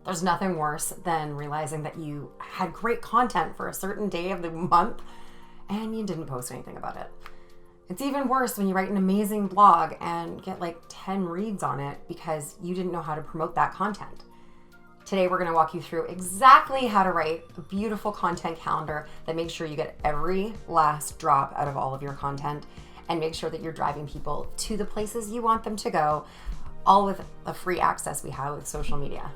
There's nothing worse than realizing that you had great content for a certain day of the month and you didn't post anything about it. It's even worse when you write an amazing blog and get like 10 reads on it because you didn't know how to promote that content. Today, we're going to walk you through exactly how to write a beautiful content calendar that makes sure you get every last drop out of all of your content and make sure that you're driving people to the places you want them to go, all with the free access we have with social media.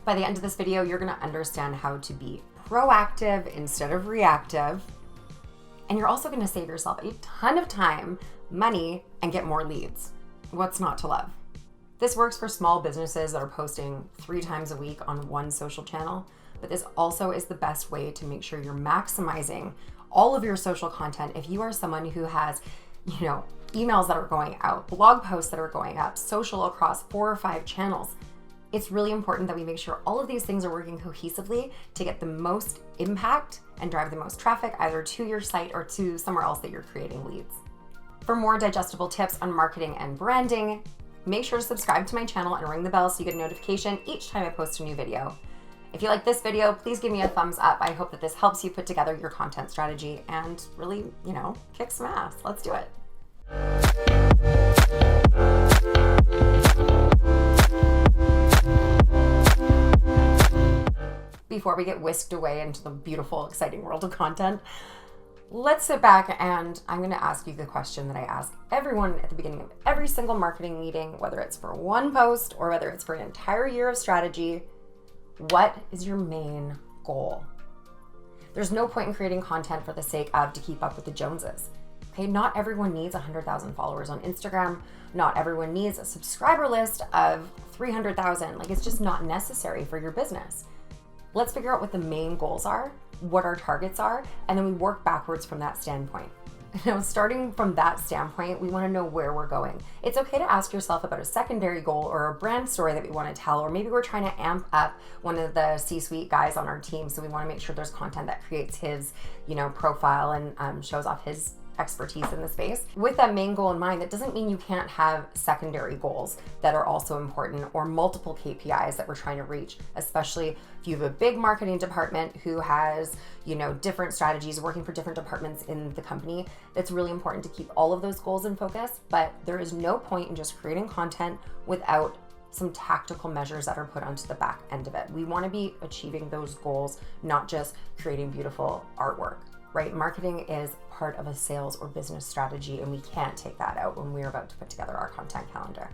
By the end of this video, you're going to understand how to be proactive instead of reactive. And you're also going to save yourself a ton of time, money, and get more leads. What's not to love? This works for small businesses that are posting 3 times a week on one social channel, but this also is the best way to make sure you're maximizing all of your social content. If you are someone who has, emails that are going out, blog posts that are going up, social across 4 or 5 channels, it's really important that we make sure all of these things are working cohesively to get the most impact and drive the most traffic either to your site or to somewhere else that you're creating leads. For more digestible tips on marketing and branding, make sure to subscribe to my channel and ring the bell so you get a notification each time I post a new video. If you like this video, please give me a thumbs up. I hope that this helps you put together your content strategy and really, kick some ass. Let's do it. Before we get whisked away into the beautiful, exciting world of content, let's sit back and I'm going to ask you the question that I ask everyone at the beginning of every single marketing meeting, whether it's for one post or whether it's for an entire year of strategy. What is your main goal? There's no point in creating content for the sake of to keep up with the Joneses. Okay, not everyone needs 100,000 followers on Instagram. Not everyone needs a subscriber list of 300,000. Like, it's just not necessary for your business. Let's figure out what the main goals are, what our targets are, and then we work backwards from that standpoint. Starting from that standpoint, we want to know where we're going. It's okay to ask yourself about a secondary goal or a brand story that we want to tell, or maybe we're trying to amp up one of the C-suite guys on our team, so we want to make sure there's content that creates his, profile and shows off his expertise in the space. With that main goal in mind, that doesn't mean you can't have secondary goals that are also important or multiple KPIs that we're trying to reach, especially if you have a big marketing department who has, different strategies working for different departments in the company. It's really important to keep all of those goals in focus, but there is no point in just creating content without some tactical measures that are put onto the back end of it. We want to be achieving those goals, not just creating beautiful artwork. Right? Marketing is part of a sales or business strategy, and we can't take that out when we're about to put together our content calendar.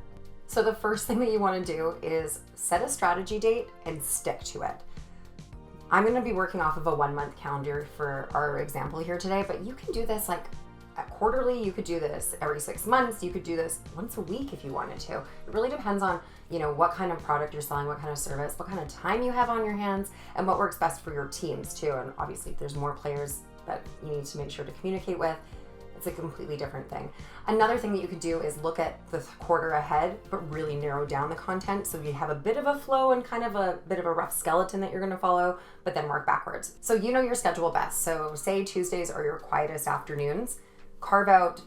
So the first thing that you want to do is set a strategy date and stick to it. I'm going to be working off of a 1-month calendar for our example here today, but you can do this like quarterly. You could do this every 6 months. You could do this once a week if you wanted to. It really depends on, what kind of product you're selling, what kind of service, what kind of time you have on your hands, and what works best for your teams too. And obviously, if there's more players that you need to make sure to communicate with, it's a completely different thing. Another thing that you could do is look at the quarter ahead, but really narrow down the content so you have a bit of a flow and kind of a bit of a rough skeleton that you're going to follow, but then work backwards. So you know your schedule best. So say Tuesdays are your quietest afternoons. Carve out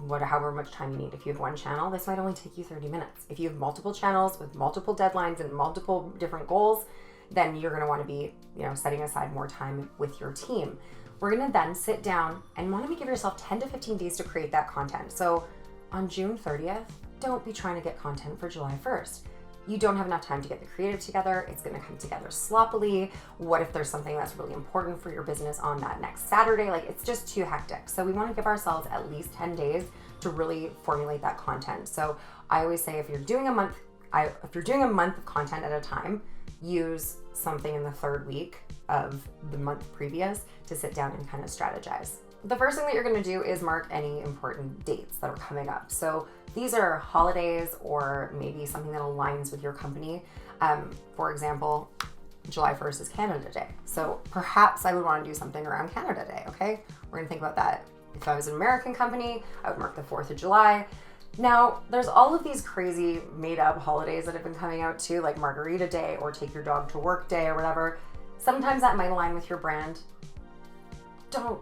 however much time you need. If you have one channel, this might only take you 30 minutes. If you have multiple channels with multiple deadlines and multiple different goals, then you're going to want to be, setting aside more time with your team. We're going to then sit down and want to give yourself 10 to 15 days to create that content. So on June 30th, don't be trying to get content for July 1st. You don't have enough time to get the creative together. It's going to come together sloppily. What if there's something that's really important for your business on that next Saturday? It's just too hectic. So we want to give ourselves at least 10 days to really formulate that content. So I always say if you're doing a month of content at a time, use something in the 3rd week of the month previous to sit down and kind of strategize. The first thing that you're going to do is mark any important dates that are coming up. So these are holidays or maybe something that aligns with your company. For example, July 1st is Canada Day. So perhaps I would want to do something around Canada Day, okay? We're going to think about that. If I was an American company, I would mark the 4th of July. Now, there's all of these crazy made-up holidays that have been coming out too, like Margarita Day or Take Your Dog to Work Day or whatever. Sometimes that might align with your brand. Don't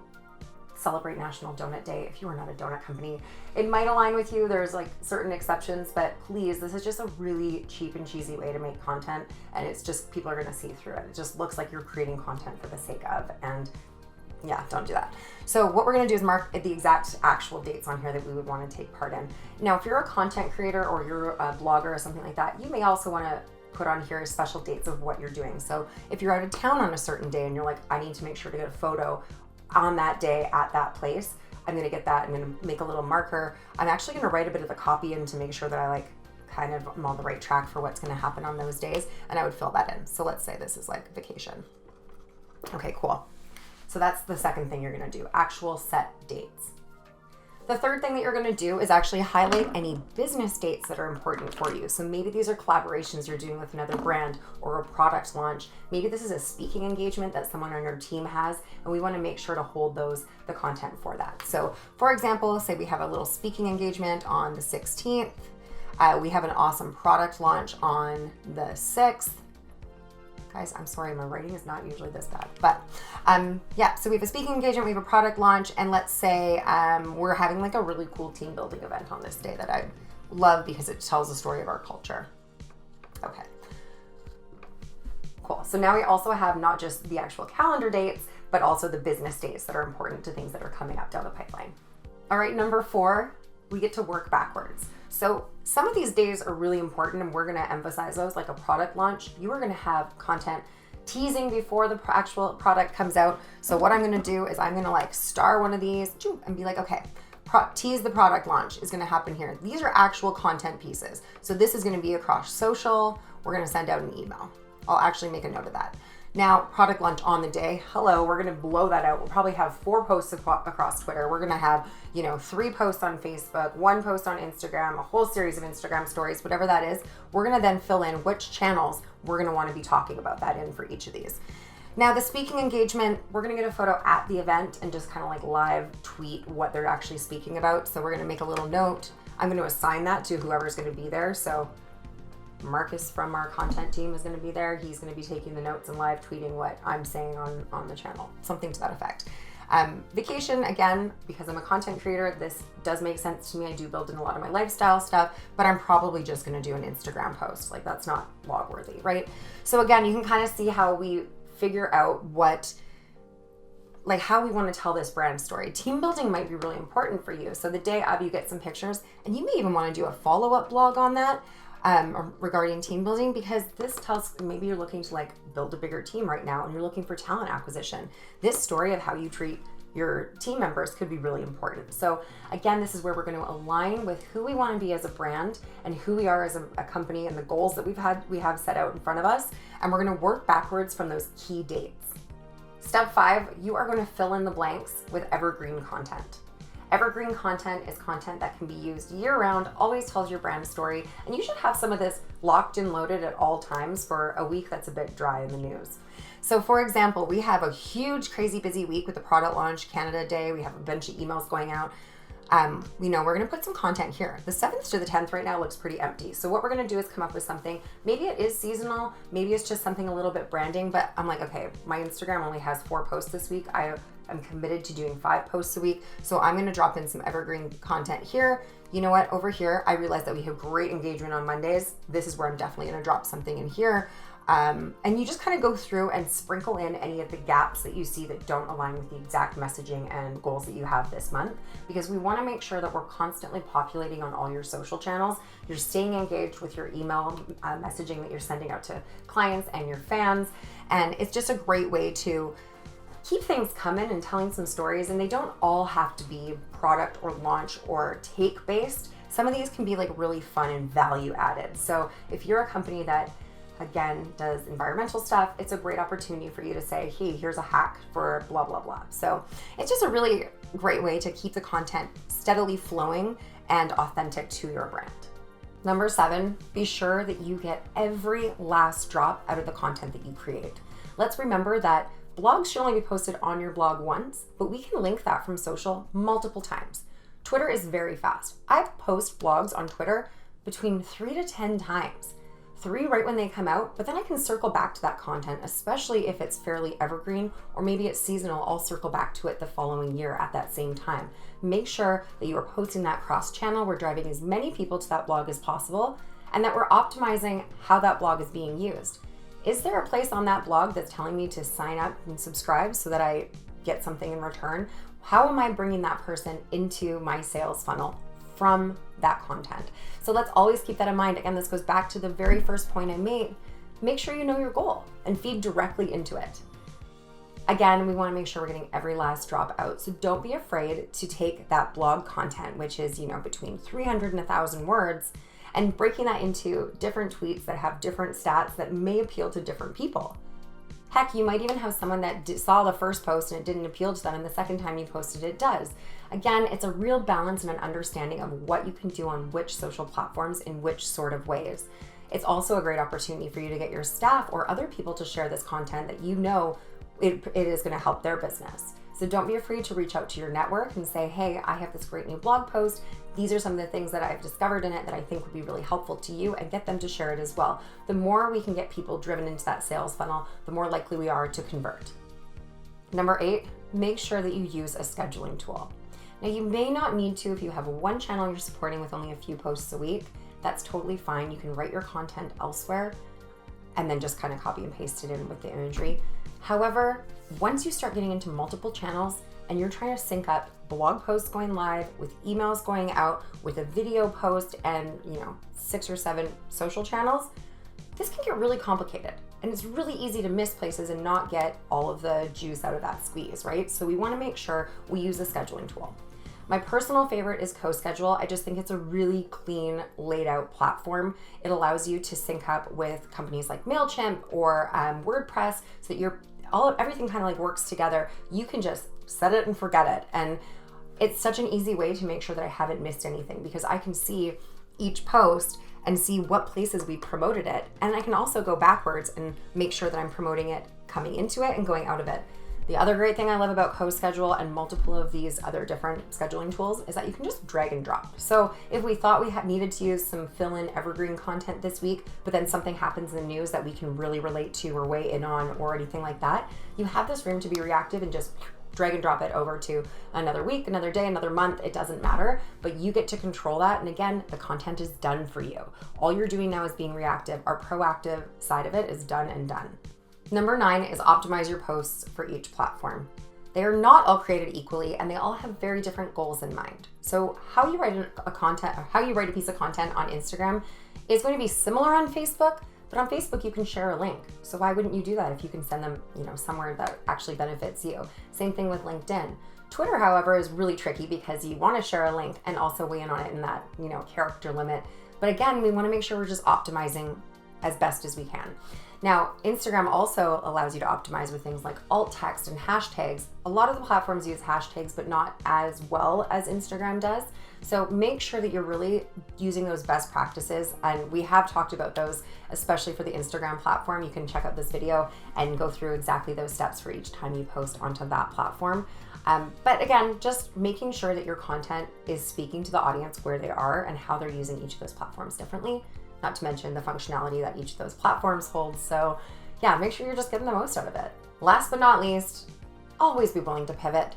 celebrate National Donut Day. If you are not a donut company, it might align with you. There's like certain exceptions, but please, this is just a really cheap and cheesy way to make content, and it's just, people are going to see through it. It just looks like you're creating content for the sake of, and yeah, don't do that. So what we're going to do is mark the exact actual dates on here that we would want to take part in. Now, if you're a content creator or you're a blogger or something like that, you may also want to put on here special dates of what you're doing. So if you're out of town on a certain day and you're like, I need to make sure to get a photo on that day at that place, I'm going to get that. I'm going to make a little marker. I'm actually going to write a bit of the copy in to make sure that I like kind of am on the right track for what's going to happen on those days. And I would fill that in. So let's say this is like vacation. Okay, cool. So that's the second thing you're going to do, actual set dates. The third thing that you're going to do is actually highlight any business dates that are important for you. So maybe these are collaborations you're doing with another brand or a product launch. Maybe this is a speaking engagement that someone on your team has, and we want to make sure to hold the content for that. So for example, say we have a little speaking engagement on the 16th. We have an awesome product launch on the 6th. Guys, I'm sorry, my writing is not usually this bad, but yeah, so we have a speaking engagement, we have a product launch, and let's say we're having like a really cool team building event on this day that I love because it tells the story of our culture. Okay, cool. So now we also have not just the actual calendar dates, but also the business dates that are important to things that are coming up down the pipeline. All right, number 4, we get to work backwards. So some of these days are really important, and we're going to emphasize those, like a product launch. You are going to have content teasing before the actual product comes out. So what I'm going to do is I'm going to like star one of these and be like, okay, tease the product launch is going to happen here. These are actual content pieces. So this is going to be across social. We're going to send out an email. I'll actually make a note of that. Now, product launch on the day. Hello, we're going to blow that out. We'll probably have 4 posts across Twitter. We're going to have, 3 posts on Facebook, 1 post on Instagram, a whole series of Instagram stories, whatever that is. We're going to then fill in which channels we're going to want to be talking about that in for each of these. Now, the speaking engagement, we're going to get a photo at the event and just kind of like live tweet what they're actually speaking about. So we're going to make a little note. I'm going to assign that to whoever's going to be there. So Marcus from our content team is going to be there. He's going to be taking the notes and live tweeting what I'm saying on the channel, something to that effect. Vacation, again, because I'm a content creator, this does make sense to me. I do build in a lot of my lifestyle stuff, but I'm probably just going to do an Instagram post. Like, that's not blog worthy, right? So again, you can kind of see how we figure out how we want to tell this brand story. Team building might be really important for you. So the day of, you get some pictures, and you may even want to do a follow-up blog on that. Regarding team building, because this tells, maybe you're looking to like build a bigger team right now and you're looking for talent acquisition. This story of how you treat your team members could be really important. So again, this is where we're going to align with who we want to be as a brand and who we are as a company and the goals that we have set out in front of us. And we're going to work backwards from those key dates. Step 5, you are going to fill in the blanks with evergreen content. Evergreen content is content that can be used year-round, always tells your brand story, and you should have some of this locked and loaded at all times for a week that's a bit dry in the news. So for example, we have a huge, crazy busy week with the product launch, Canada Day. We have a bunch of emails going out. We're going to put some content here. The 7th to the 10th right now looks pretty empty. So what we're going to do is come up with something. Maybe it is seasonal. Maybe it's just something a little bit branding, but I'm like, okay, my Instagram only has 4 posts this week. I'm committed to doing 5 posts a week. So I'm going to drop in some evergreen content here. You know what? Over here, I realized that we have great engagement on Mondays. This is where I'm definitely going to drop something in here. And you just kind of go through and sprinkle in any of the gaps that you see that don't align with the exact messaging and goals that you have this month, because we want to make sure that we're constantly populating on all your social channels. You're staying engaged with your email messaging that you're sending out to clients and your fans. And it's just a great way to keep things coming and telling some stories. And they don't all have to be product or launch or take based. Some of these can be like really fun and value added. So if you're a company that again does environmental stuff, it's a great opportunity for you to say, hey, here's a hack for blah, blah, blah. So it's just a really great way to keep the content steadily flowing and authentic to your brand. Number 7, be sure that you get every last drop out of the content that you create. Let's remember that blogs should only be posted on your blog once, but we can link that from social multiple times. Twitter is very fast. I post blogs on Twitter between 3 to 10 times. 3 right when they come out, but then I can circle back to that content, especially if it's fairly evergreen or maybe it's seasonal. I'll circle back to it the following year at that same time. Make sure that you are posting that cross-channel. We're driving as many people to that blog as possible, and that we're optimizing how that blog is being used. Is there a place on that blog that's telling me to sign up and subscribe so that I get something in return? How am I bringing that person into my sales funnel from that content? So let's always keep that in mind. Again, this goes back to the very first point I made. Make sure you know your goal and feed directly into it. Again, we want to make sure we're getting every last drop out. So don't be afraid to take that blog content, which is, between 300 and 1,000 words, and breaking that into different tweets that have different stats that may appeal to different people. Heck, you might even have someone that saw the first post and it didn't appeal to them, and the second time you posted it does. Again, it's a real balance and an understanding of what you can do on which social platforms in which sort of ways. It's also a great opportunity for you to get your staff or other people to share this content that it is going to help their business. So don't be afraid to reach out to your network and say, hey, I have this great new blog post. These are some of the things that I've discovered in it that I think would be really helpful to you, and get them to share it as well. The more we can get people driven into that sales funnel, the more likely we are to convert. Number 8, make sure that you use a scheduling tool. Now, you may not need to if you have one channel you're supporting with only a few posts a week. That's totally fine. You can write your content elsewhere and then just kind of copy and paste it in with the imagery. However, once you start getting into multiple channels and you're trying to sync up blog posts going live with emails going out with a video post and 6 or 7 social channels, this can get really complicated. And it's really easy to miss places and not get all of the juice out of that squeeze, right? So we want to make sure we use a scheduling tool. My personal favorite is CoSchedule. I just think it's a really clean, laid out platform. It allows you to sync up with companies like MailChimp or WordPress, so that everything kind of like works together. You can just set it and forget it. And it's such an easy way to make sure that I haven't missed anything, because I can see each post and see what places we promoted it. And I can also go backwards and make sure that I'm promoting it coming into it and going out of it. The other great thing I love about CoSchedule and multiple of these other different scheduling tools is that you can just drag and drop. So if we thought we needed to use some fill-in evergreen content this week, but then something happens in the news that we can really relate to or weigh in on or anything like that, you have this room to be reactive and just drag and drop it over to another week, another day, another month. It doesn't matter, but you get to control that. And again, the content is done for you. All you're doing now is being reactive. Our proactive side of it is done and done. Number 9 is optimize your posts for each platform. They are not all created equally, and they all have very different goals in mind. So how you write a piece of content on Instagram is going to be similar on Facebook, but on Facebook you can share a link. So why wouldn't you do that if you can send them, somewhere that actually benefits you? Same thing with LinkedIn. Twitter, however, is really tricky because you want to share a link and also weigh in on it in that, character limit. But again, we want to make sure we're just optimizing as best as we can. Now, Instagram also allows you to optimize with things like alt text and hashtags. A lot of the platforms use hashtags, but not as well as Instagram does. So make sure that you're really using those best practices. And we have talked about those, especially for the Instagram platform. You can check out this video and go through exactly those steps for each time you post onto that platform. But again, just making sure that your content is speaking to the audience where they are and how they're using each of those platforms differently. Not to mention the functionality that each of those platforms holds. So yeah, make sure you're just getting the most out of it. Last but not least, always be willing to pivot.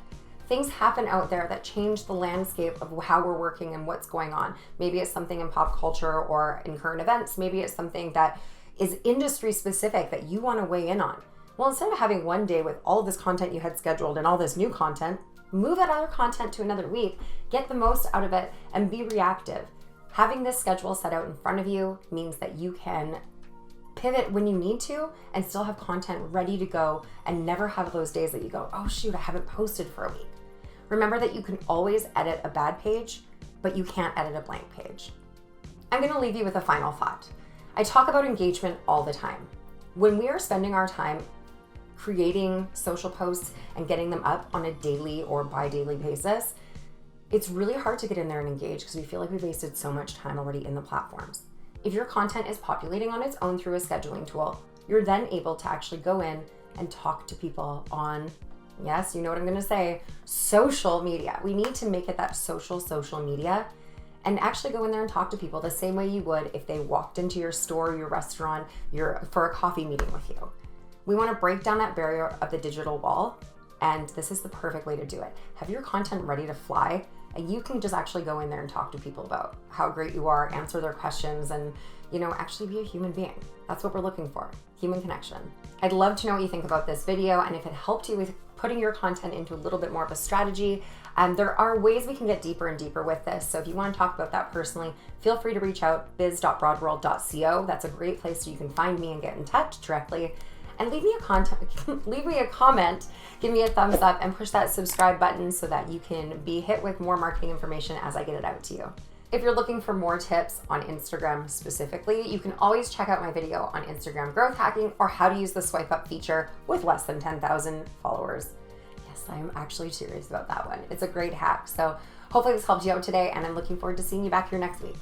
Things happen out there that change the landscape of how we're working and what's going on. Maybe it's something in pop culture or in current events. Maybe it's something that is industry specific that you want to weigh in on. Well, instead of having one day with all of this content you had scheduled and all this new content, move that other content to another week, get the most out of it, and be reactive. Having this schedule set out in front of you means that you can pivot when you need to and still have content ready to go and never have those days that you go, oh shoot, I haven't posted for a week. Remember that you can always edit a bad page, but you can't edit a blank page. I'm going to leave you with a final thought. I talk about engagement all the time. When we are spending our time creating social posts and getting them up on a daily or bi-daily basis, it's really hard to get in there and engage because we feel like we've wasted so much time already in the platforms. If your content is populating on its own through a scheduling tool, you're then able to actually go in and talk to people on, yes, you know what I'm going to say, social media. We need to make it that social media. and actually go in there and talk to people the same way you would if they walked into your store, your restaurant, for a coffee meeting with you. We want to break down that barrier of the digital wall, and this is the perfect way to do it. Have your content ready to fly, and you can just actually go in there and talk to people about how great you are, answer their questions, and actually be a human being. That's what we're looking for, human connection. I'd love to know what you think about this video, and if it helped you with putting your content into a little bit more of a strategy. There are ways we can get deeper and deeper with this. So if you want to talk about that personally, feel free to reach out, biz.broadworld.co. That's a great place so you can find me and get in touch directly. And leave me a comment, give me a thumbs up, and push that subscribe button so that you can be hit with more marketing information as I get it out to you. If you're looking for more tips on Instagram specifically, you can always check out my video on Instagram growth hacking or how to use the swipe up feature with less than 10,000 followers. Yes, I'm actually serious about that one. It's a great hack. So hopefully this helped you out today, and I'm looking forward to seeing you back here next week.